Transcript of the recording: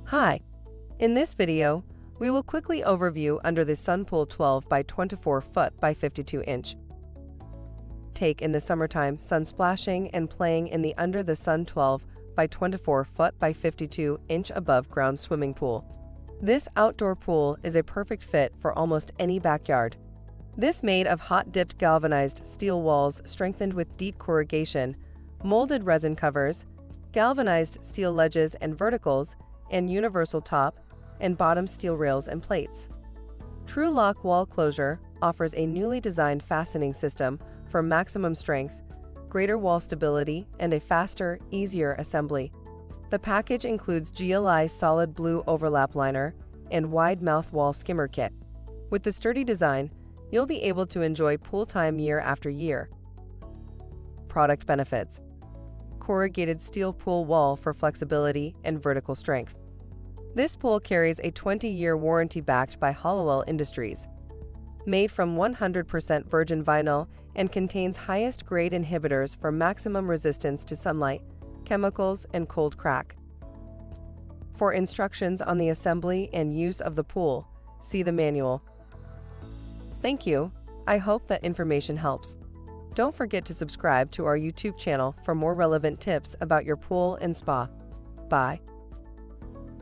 Hi, in this video, we will quickly overview under the Sun Pool 12 by 24 foot by 52 inch. Take in the summertime, sun splashing and playing in the under the sun 12 by 24 foot by 52 inch above ground swimming pool. This outdoor pool is a perfect fit for almost any backyard. This made of hot-dipped galvanized steel walls strengthened with deep corrugation, molded resin covers, galvanized steel ledges and verticals, and universal top and bottom steel rails and plates. Tru-Lock wall closure offers a newly designed fastening system for maximum strength, greater wall stability, and a faster, easier assembly. The package includes GLI solid blue overlap liner and wide mouth wall skimmer kit. With the sturdy design, you'll be able to enjoy pool time year after year. Product benefits: corrugated steel pool wall for flexibility and vertical strength. This pool carries a 20-year warranty backed by Hollowell Industries. Made from 100% virgin vinyl and contains highest grade inhibitors for maximum resistance to sunlight, chemicals, and cold crack. For instructions on the assembly and use of the pool, see the manual. Thank you. I hope that information helps. Don't forget to subscribe to our YouTube channel for more relevant tips about your pool and spa. Bye.